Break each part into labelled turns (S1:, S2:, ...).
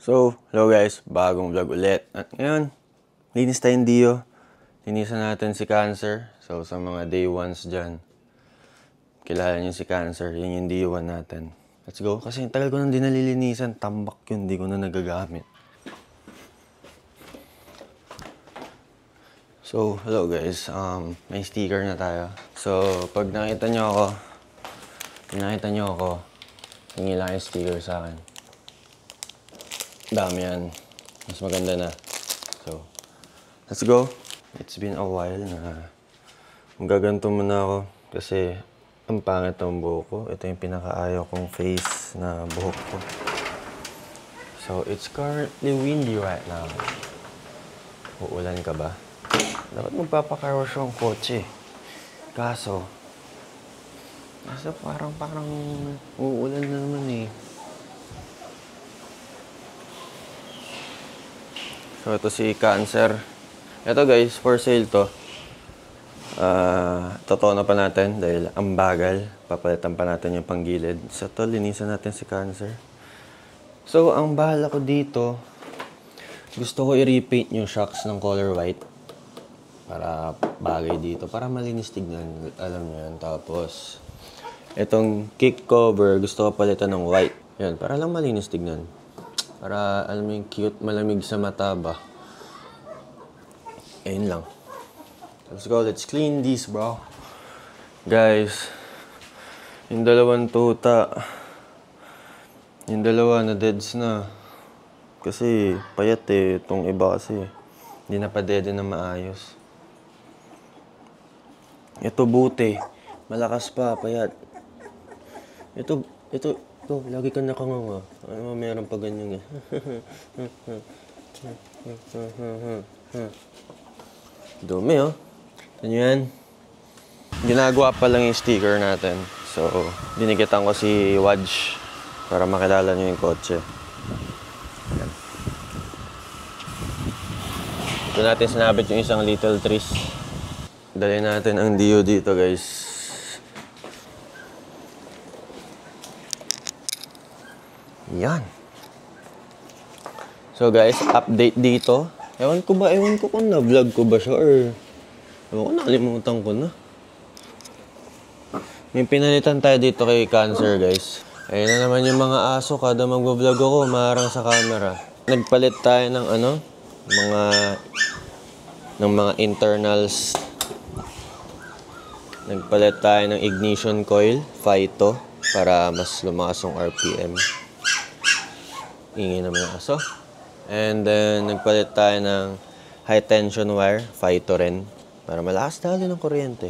S1: So, hello guys, bagong vlog ulit. At ngayon, linis tayong Dio. Linisan natin si Cancer. So, sa mga day ones dyan, kilala niyo si Cancer, yun yung day one natin. Let's go. Kasi tagal ko nang di nalilinisan, tambak yun, di ko na nagagamit. So, hello guys, may sticker na tayo. So, pag nakita nyo ako, hingi lang yung sticker sa akin. Dami yan. Mas maganda na. So, let's go. It's been a while na magaganto muna ako kasi ang pangit ng buhok ko. Ito yung pinakaayaw kong face na buhok ko. So, it's currently windy right now. Uulan ka ba? Dapat magpapakarwash yung kotse. Kaso parang uulan na naman eh. So, ito si Cancer. Ito guys, for sale to. Totono pa natin dahil ang bagal. Papalitan pa natin yung panggilid. So, ito, linisan natin si Cancer. So, ang bahala ko dito, gusto ko i-repaint yung shocks ng color white. Para bagay dito. Para malinis tignan. Alam niyo yan. Tapos, itong kick cover, gusto ko palitan ng white. Yan, para lang malinis tignan. Para, alam mo yung cute, malamig sa mata ba? Ayun lang. Let's go, let's clean this, bro. Guys, yung dalawang tuta, yung dalawa na deads na. Kasi, payat eh. Itong iba kasi, hindi na pa dede na maayos. Ito buti. Malakas pa, payat. Ito, lagi ka nakanganga. Ano, meron pa ganyan eh. Dumi oh. Ano yan? Ginagawa pa lang yung sticker natin. So, dinikitan ko si Wadge para makilala nyo yung kotse. Ayan. Ito natin sinabit yung isang little trees. Dali natin ang Dio dito guys. Yan. So guys, update dito. Ewan ko kung na-vlog ko ba siya or ewan ko, nakalimutan ko na. May pinalitan tayo dito kay Cancer guys. Ayun na naman yung mga aso. Kada mag-vlog ako, maharang sa camera. Nagpalit tayo ng mga internals. Nagpalit tayo ng ignition coil, Phyto, para mas lumakas yung RPM. Ingay naman yung aso. And then, nagpalit tayo ng high tension wire, Phyto rin, para malakas dali ng kuryente.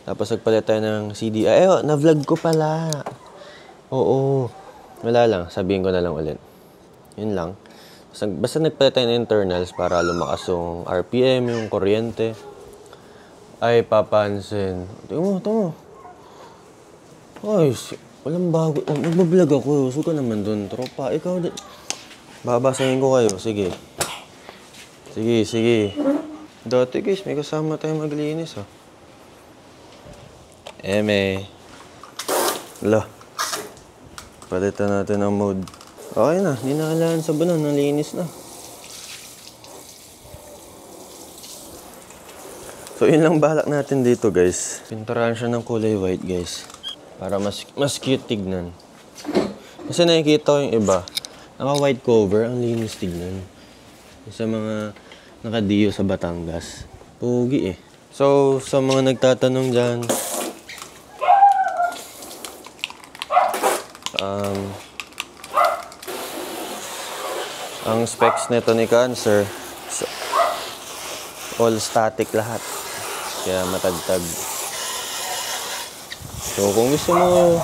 S1: Tapos, nagpalit tayo ng CDI. Na-vlog ko pala. Oo. Wala lang. Sabihin ko na lang ulit. Yun lang. Basta nagpalit tayo ng internals para lumakas yung RPM, yung kuryente. Ay, papansin. Ito mo. Ay, walang bago. Nagbablog ako. Suka naman dun, tropa. Ikaw din. Babasahin ko kayo. Sige. Dati guys, may kasama tayong maglinis oh. Eme. Ala. Palitan natin ang mode. Okay na. Hindi na kailangan sabunan. Nalinis na. So, yun lang balak natin dito guys. Pinturahan siya ng kulay white guys. Para mas cute tignan. Kasi nakikita ko yung iba. Naka-white cover, ang linis tignan. Sa mga naka-Dio sa Batangas. Pogi eh. So, sa mga nagtatanong dyan, ang specs nito ni Cancer, all static lahat. Kaya matagtag. So, kung gusto mo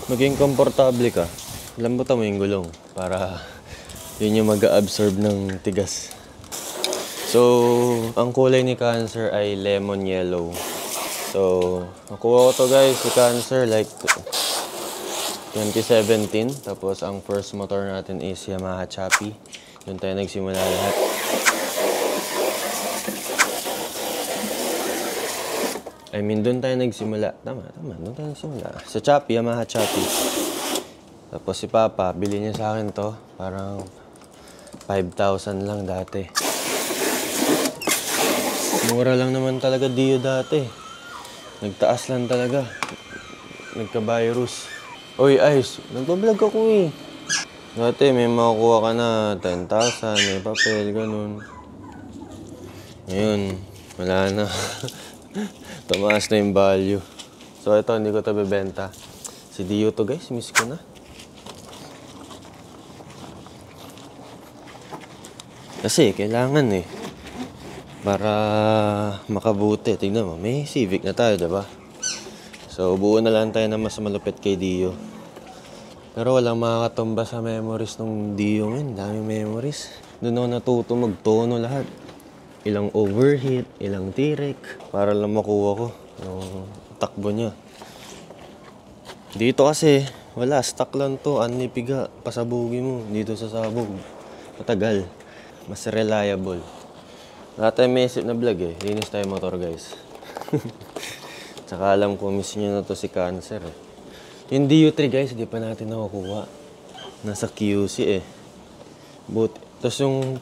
S1: maging komportable ka, lambutan mo yung gulong para yun yung mag-absorb ng tigas. So, ang kulay ni Cancer ay lemon yellow. So, nakuha ko to guys si Cancer like 2017. Tapos, ang first motor natin is Yamaha Chappy. Doon tayo nagsimula lahat. Doon tayo nagsimula. Tama. Doon tayo nagsimula. Sa Chappy, Yamaha Chappy. Tapos si Papa, bili niya sa akin to. Parang 5,000 lang dati. Mura lang naman talaga Dio dati. Nagtaas lang talaga. Nagka-virus. Oy, Ice, nagbablog ako eh. Dati may makukuha ka na 10,000, may papel, ganun. Ngayon, wala na. Tumaas na yung value. So ito, hindi ko ito bebenta. Si Dio to guys, miss ko na. Kasi kailangan eh. Para makabuti. Tignan mo, may Civic na tayo, diba? So buo na lang tayo na mas malupit kay Dio. Pero walang makakatumba sa memories ng Dio ngayon. Daming memories. Doon ako natuto magtono lahat. Ilang overheat, ilang tirik. Para lang makuha ko yung takbo niya. Dito kasi, wala. Stock lang to. Anlipiga. Pasabugi mo. Dito sa sabog. Matagal. Mas reliable. Lahat tayo may isip na vlog eh. Linis tayo motor guys. Tsaka alam ko miss nyo na to si Cancer eh. Yung DU3 guys, hindi pa natin nakukuha. Nasa QC eh. Tapos yung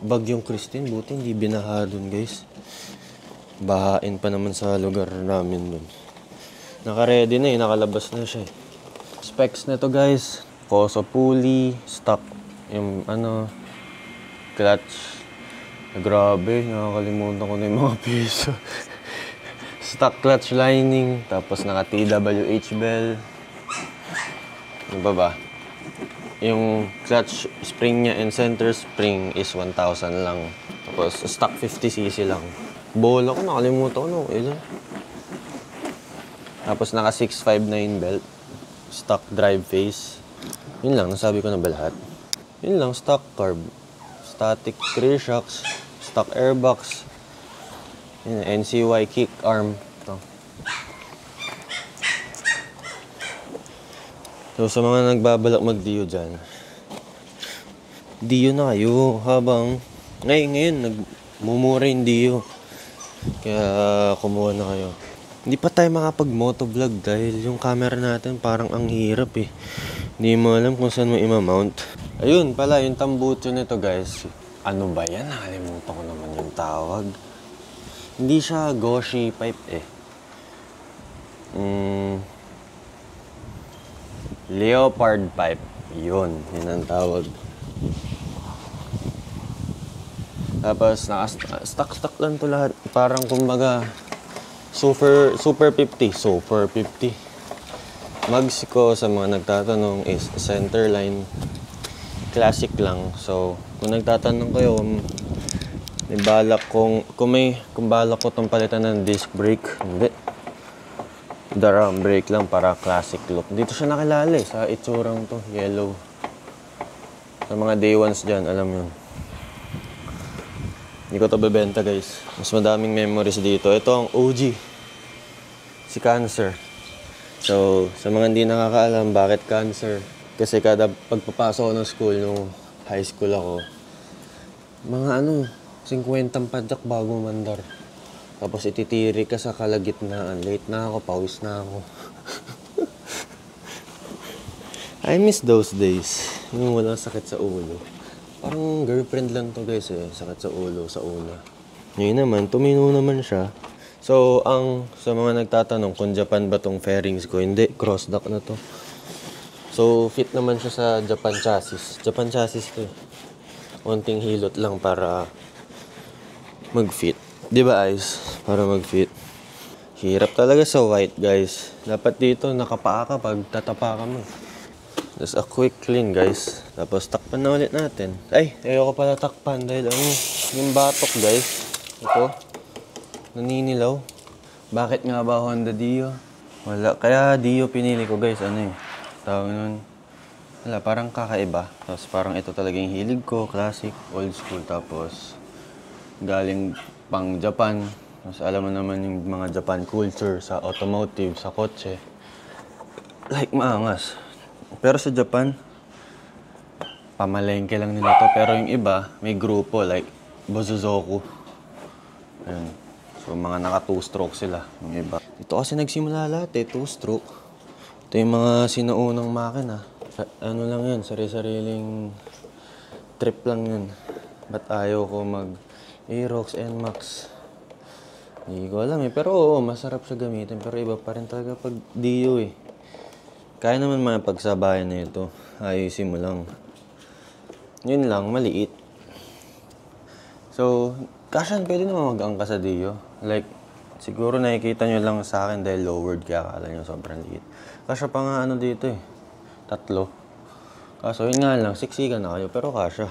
S1: bagyong Christine, buti hindi binaha dun guys. Bahain pa naman sa lugar namin dun. Naka-ready na eh, nakalabas na siya eh. Specs na to guys. Koso pulley, stock. Yung clutch. Grabe, nakakalimutan ko na yung mga piso. Stock clutch lining, tapos naka TWH bell. Ano ba? Yung clutch spring niya and center spring is 1,000 lang. Tapos stock 50cc lang. Bola ko, nakalimutan ko no, ilan. Tapos naka 659 belt. Stock drive face. Yun lang, nasabi ko na ba lahat? Yun lang, stock carb. Static rear shocks, stock airbox, NCY kick arm. Ito. So sa mga nagbabalak mag-Dio dyan, Dio na kayo habang ngayon nagmumura yung Dio. Kaya kumuha na kayo. Hindi pa tayo makapag-motovlog dahil yung camera natin parang ang hirap eh. Hindi mo alam kung saan mo ima-mount. Ayun pala, yung tambucho nito guys. Ano ba yan? Nakalimutan ko naman yung tawag. Hindi siya Goshi pipe eh. Leopard pipe. Yun ang tawag. Tapos stock lang to lahat. Parang kumbaga Super 50. Super 50. Mags ko sa mga nagtatanong is centerline. Classic lang. So, kung nagtatanong kayo, may balak kung balak ko itong palitan ng disc brake, hindi. Drum brake lang para classic look. Dito siya nakilala eh, sa itsurang to, yellow. Sa mga day ones dyan, alam yun. Hindi ko ito bebenta guys. Mas madaming memories dito. Ito ang OG. Si Cancer. So, sa mga hindi nakakaalam, bakit Cancer? Kasi kada pagpapasok ko ng school, nung high school ako, mga 50 padyak bago mandar. Tapos ititiri ka sa kalagitnaan. Late na ako, pawis na ako. I miss those days. Yung walang sakit sa ulo. Parang girlfriend lang to guys eh. Sakit sa ulo, sa una. Ngayon naman, tumino naman siya. So, sa mga nagtatanong kung Japan ba tong fairings ko, hindi. Cross-dock na to. So, fit naman siya sa Japan chassis. Japan chassis to eh. Konting hilot lang para mag-fit. Di ba, Ice? Para mag-fit. Hirap talaga sa white, guys. Dapat dito, nakapaa ka pag tatapa ka mo. Just a quick clean, guys. Tapos, takpan na ulit natin. Ay, ayoko pala takpan dahil yung batok, guys. Ito. Naninilaw. Bakit nga ba Honda Dio? Wala. Kaya Dio pinili ko, guys. Tawag nun. Wala, parang kakaiba. Tapos parang ito talaga yung hilig ko. Classic, old school. Tapos galing pang Japan. Tapos alam mo naman yung mga Japan culture sa automotive, sa kotse. Like maangas. Pero sa Japan, pamalengke lang nila to. Pero yung iba, may grupo like Bosozoku. Ayun. So mga naka 2-stroke sila. Yung iba. Ito kasi nagsimula lahat eh, 2-stroke. Ito yung mga sinaunang makina. Ano lang yan, sari-sariling trip lang yun. Ba't ayaw ko mag Aerox, NMAX? Hindi ko alam eh. Pero oo, masarap siya gamitin. Pero iba pa rin talaga pag Dio eh. Kaya naman mga pagsabayan na ito. Ayusin mo lang. Yun lang, maliit. So, kasyan pwede naman mag-angka sa Dio. Like, siguro nakikita nyo lang sa akin dahil lowered kaya akala nyo sobrang liit. Kasya pa nga ano dito eh. 3. Kaso yun nga lang, siksikan na kayo. Pero kasya.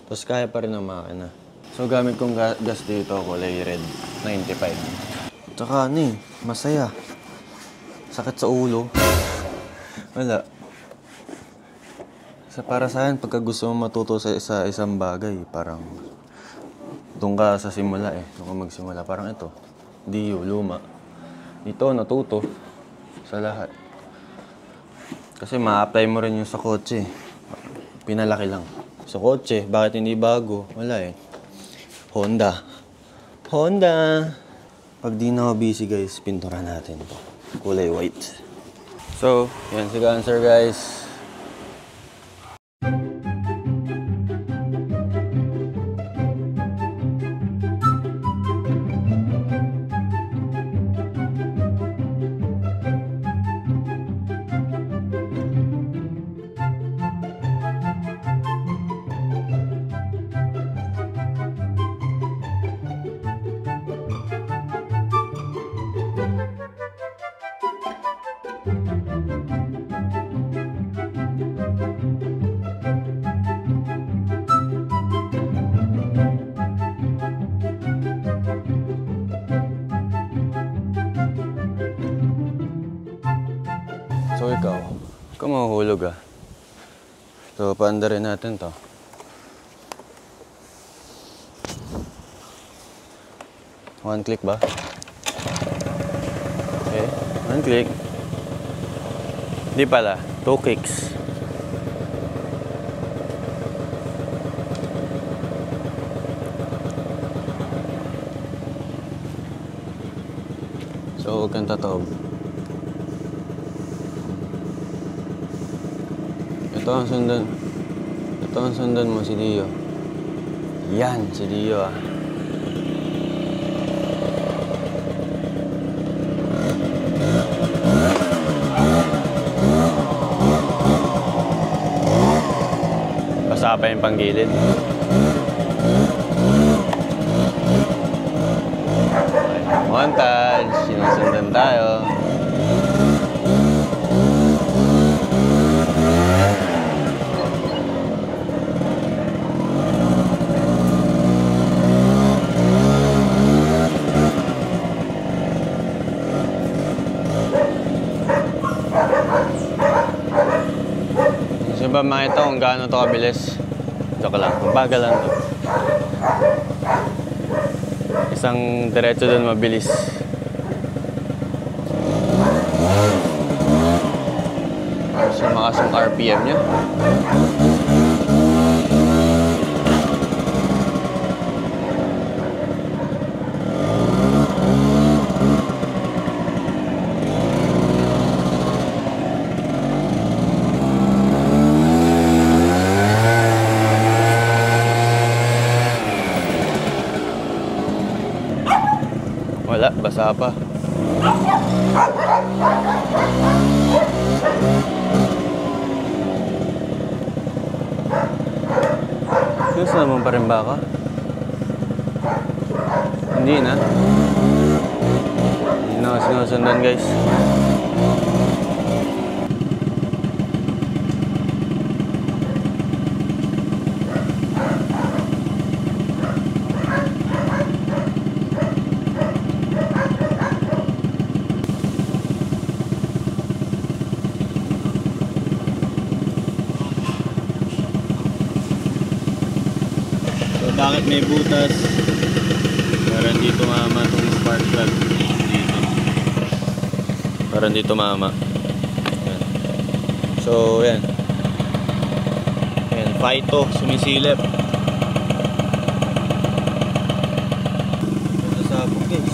S1: Tapos kaya pa rin ang makina. So, gamit kong gas dito, kulay red. 95. Tsaka ano eh, masaya. Sakit sa ulo. Wala. Para sa akin, pagka gusto mo matuto sa isang bagay, parang doon ka sa simula eh. Doon ka magsimula. Parang ito. Dio, luma. Ito, natuto. Sa lahat. Kasi ma-apply mo rin yung sa kotse. Pinalaki lang. Sa kotse, bakit hindi bago? Wala eh. Honda. Pag di na ako busy guys, pintura natin to. Kulay white. So, yan si Ganser guys. So ikaw mahuhulog ah. So paanda rin natin to. One click ba? Okay, 1 click. Di pala, 2 clicks. So huwag kang tataob. Ito ang sundan mo, si Dio. Yan, si Dio ah. Basa pa yung panggilid. Montage, sinusundan tayo. Gusto ba makita kung gaano ito kabilis? Joke lang, mabagal lang ito. Isang diretso doon mabilis. Sumakas yung RPM niya. Wala, basa pa. Gusto naman pa rin baka? Hindi na. Hindi na ako sinusundan guys. Bakit may butas? Para hindi tumama itong spark plug dito. Para hindi tumama. Yan. So, yan. Yan, Phyto, sumisilip. Ito sabog guys.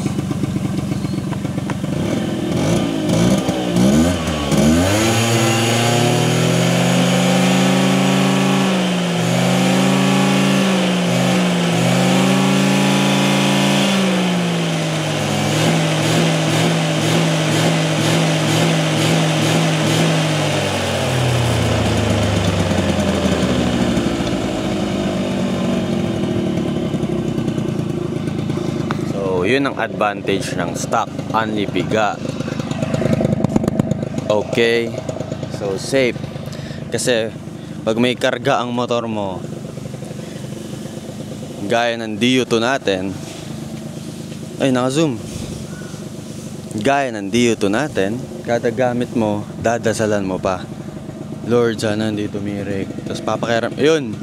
S1: yun ang advantage ng stock, only biga. Okay, so safe. Kasi pag may karga ang motor mo, gaya ng DU2 natin, ay naka-zoom. Gaya ng DU2 natin, kada gamit mo, dadasalan mo pa. Lord, sana hindi tumirik. Tapos papakiram, yun.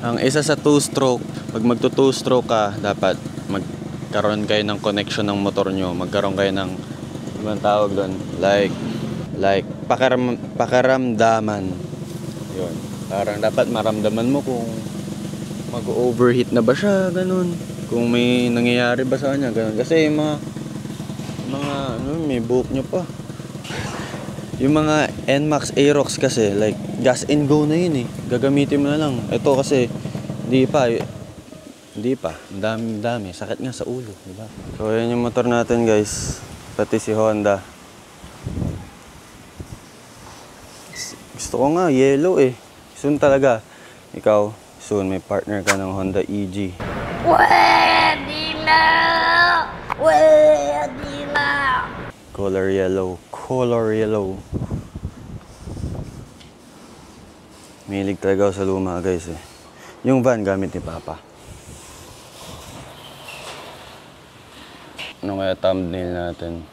S1: Ang isa sa 2-stroke, pag magto 2-stroke ka, dapat magkaroon kayo ng connection ng motor nyo. Magkaroon kayo ng, ibang tawag doon, like pakaramdaman. Yun. Parang dapat maramdaman mo kung mag-overheat na ba siya, ganun. Kung may nangyayari ba sa kanya, ganun. Kasi yung mga may buhok nyo pa. Yung mga NMAX Aerox kasi, like, gas and go na yun eh. Gagamitin mo na lang. Ito kasi, hindi pa. Ang dami. Sakit nga sa ulo, diba? So, yan yung motor natin, guys. Pati si Honda. Gusto ko nga, yellow eh. Soon talaga. Ikaw, soon may partner ka ng Honda EG.
S2: Pwede na! Pwede na!
S1: Color yellow. Milig talaga ako sa luma, guys eh. Yung van gamit ni Papa. Ano kaya thumbnail natin?